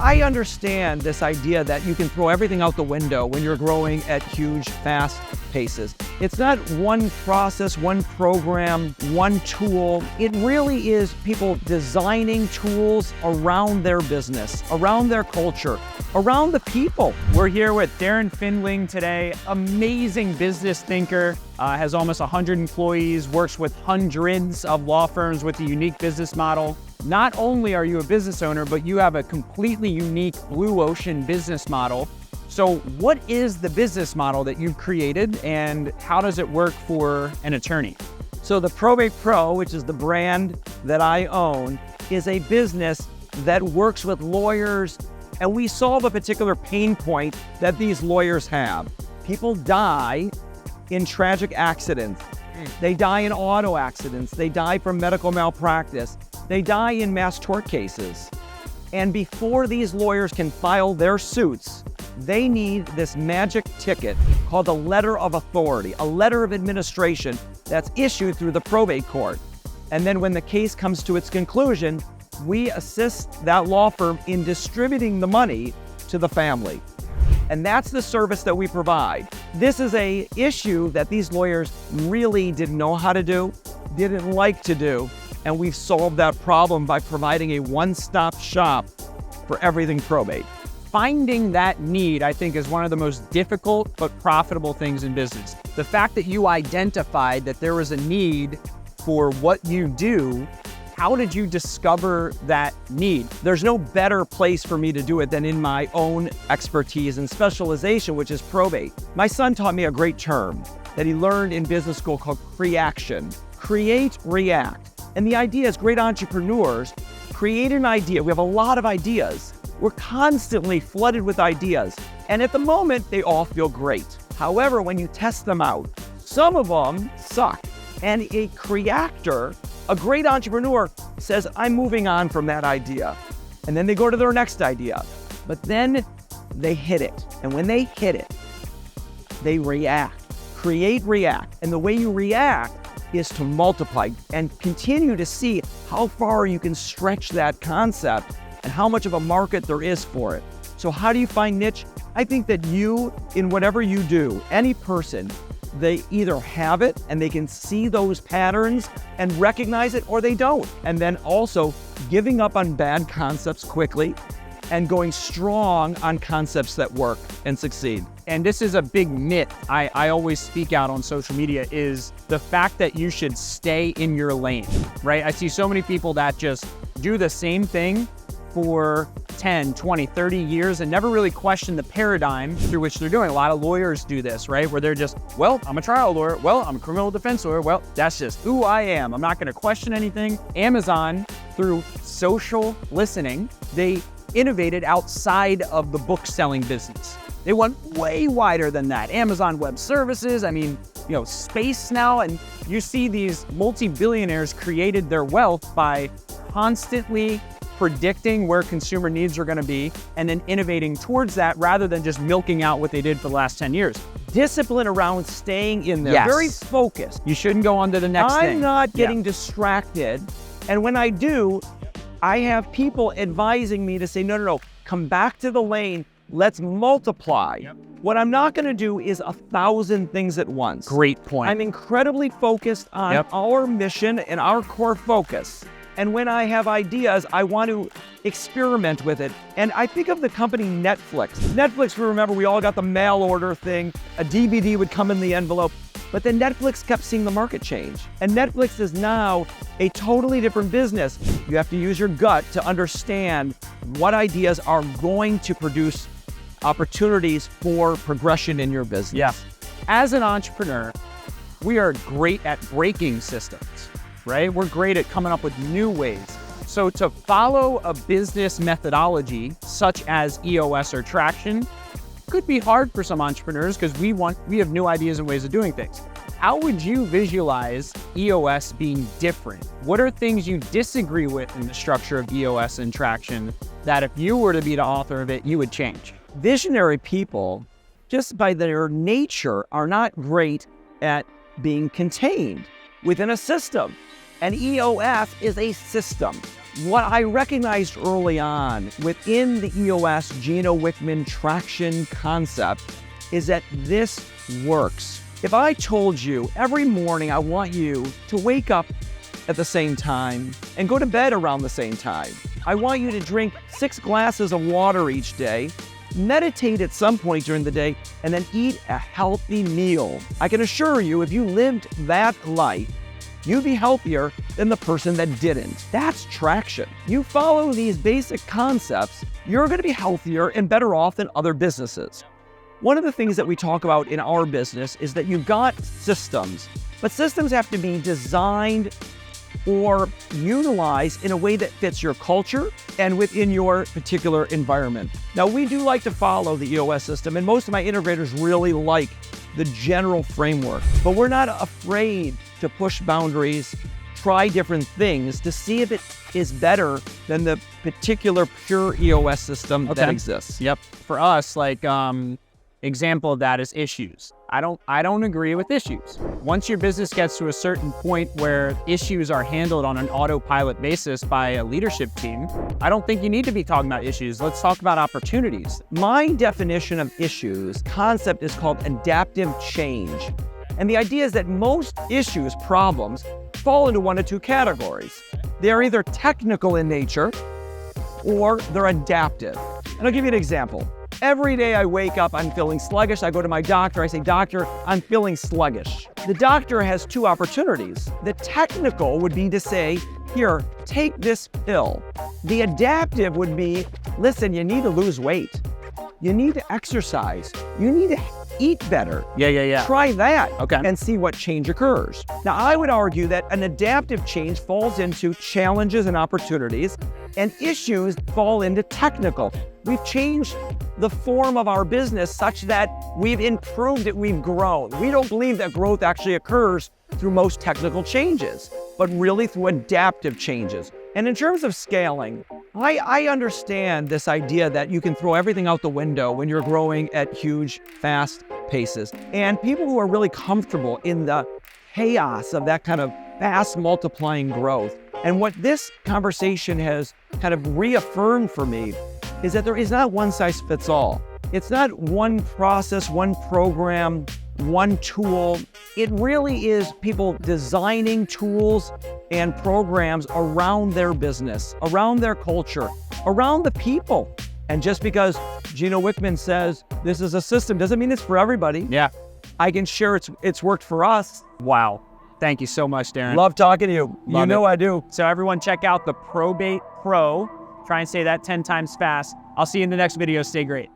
I understand this idea that you can throw everything out the window when you're growing at huge, fast paces. It's not one process, one program, one tool. It really is people designing tools around their business, around their culture, around the people. We're here with Darren Findling today, amazing business thinker, has almost 100 employees, works with hundreds of law firms with a unique business model. Not only are you a business owner, but you have a completely unique blue ocean business model. So what is the business model that you've created and how does it work for an attorney? So the Probate Pro, which is the brand that I own, is a business that works with lawyers, and we solve a particular pain point that these lawyers have. People die in tragic accidents. They die in auto accidents. They die from medical malpractice. They die in mass tort cases. And before these lawyers can file their suits, they need this magic ticket called a letter of authority, a letter of administration that's issued through the probate court. And then when the case comes to its conclusion, we assist that law firm in distributing the money to the family. And that's the service that we provide. This is an issue that these lawyers really didn't know how to do, didn't like to do, and we've solved that problem by providing a one-stop shop for everything probate. Finding that need, I think, is one of the most difficult but profitable things in business. The fact that you identified that there was a need for what you do, how did you discover that need? There's no better place for me to do it than in my own expertise and specialization, which is probate. My son taught me a great term that he learned in business school called creation. Create, react. And the idea is great entrepreneurs create an idea. We have a lot of ideas. We're constantly flooded with ideas. And at the moment, they all feel great. However, when you test them out, some of them suck. And a creator, a great entrepreneur, says, I'm moving on from that idea. And then they go to their next idea. But then they hit it. And when they hit it, they react. Create, react. And the way you react is to multiply and continue to see how far you can stretch that concept and how much of a market there is for it. So how do you find niche? I think that you, in whatever you do, any person, they either have it and they can see those patterns and recognize it, or they don't. And then also giving up on bad concepts quickly and going strong on concepts that work and succeed. And this is a big myth I always speak out on social media, is the fact that you should stay in your lane, right? I see so many people that just do the same thing for 10, 20, 30 years and never really question the paradigm through which they're doing. A lot of lawyers do this, right? Where they're just, well, I'm a trial lawyer. Well, I'm a criminal defense lawyer. Well, that's just who I am. I'm not going to question anything. Amazon, through social listening, they innovated outside of the book selling business. They went way wider than that. Amazon Web Services, I mean, space now, and you see these multi-billionaires created their wealth by constantly predicting where consumer needs are going to be and then innovating towards that rather than just milking out what they did for the last 10 years. Discipline around staying in there, Yes. very focused. You shouldn't go on to the next thing. I'm not getting distracted. And when I do, I have people advising me to say, no, come back to the lane. Let's multiply. Yep. What I'm not going to do is 1,000 things at once. Great point. I'm incredibly focused on our mission and our core focus. And when I have ideas, I want to experiment with it. And I think of the company Netflix. Netflix, remember, we all got the mail order thing. A DVD would come in the envelope. But then Netflix kept seeing the market change. And Netflix is now a totally different business. You have to use your gut to understand what ideas are going to produce opportunities for progression in your business. Yeah. As an entrepreneur, we are great at breaking systems, right? We're great at coming up with new ways. So to follow a business methodology such as EOS or traction could be hard for some entrepreneurs because we have new ideas and ways of doing things. How would you visualize EOS being different? What are things you disagree with in the structure of EOS and traction that if you were to be the author of it, you would change? Visionary people, just by their nature, are not great at being contained within a system. And EOS is a system. what I recognized early on within the EOS Gino Wickman traction concept is that this works. If I told you every morning I want you to wake up at the same time and go to bed around the same time, I want you to drink 6 glasses of water each day, meditate at some point during the day, and then eat a healthy meal. I can assure you, if you lived that life, you'd be healthier than the person that didn't. That's traction. You follow these basic concepts, you're going to be healthier and better off than other businesses. One of the things that we talk about in our business is that you've got systems, but systems have to be designed or utilized in a way that fits your culture and within your particular environment. Now, we do like to follow the EOS system, and most of my integrators really like the general framework, but we're not afraid to push boundaries, try different things to see if it is better than the particular pure EOS system that exists. Yep. For us, example of that is issues. I don't agree with issues. Once your business gets to a certain point where issues are handled on an autopilot basis by a leadership team, I don't think you need to be talking about issues. Let's talk about opportunities. My definition of issues concept is called adaptive change. And the idea is that most issues, problems, fall into one of two categories. They're either technical in nature or they're adaptive. And I'll give you an example. Every day I wake up, I'm feeling sluggish. I go to my doctor, I say, "Doctor, I'm feeling sluggish." The doctor has two opportunities. The technical would be to say, "Here, take this pill." The adaptive would be, "Listen, you need to lose weight. You need to exercise. You need to eat better. Yeah. Try that Okay. and see what change occurs." Now, I would argue that an adaptive change falls into challenges and opportunities, and issues fall into technical. We've changed the form of our business such that we've improved it, we've grown. We don't believe that growth actually occurs through most technical changes, but really through adaptive changes. And in terms of scaling, I understand this idea that you can throw everything out the window when you're growing at huge, fast paces. And people who are really comfortable in the chaos of that kind of fast multiplying growth. And what this conversation has kind of reaffirmed for me is that there is not one size fits all. It's not one process, one program, one tool. It really is people designing tools and programs around their business, around their culture, around the people. And just because Gino Wickman says this is a system doesn't mean it's for everybody. Yeah. I can share it's worked for us. Wow. Thank you so much, Darren. Love talking to you. Love you know it. I do. So everyone check out the Probate Pro. Try and say that 10 times fast. I'll see you in the next video. Stay great.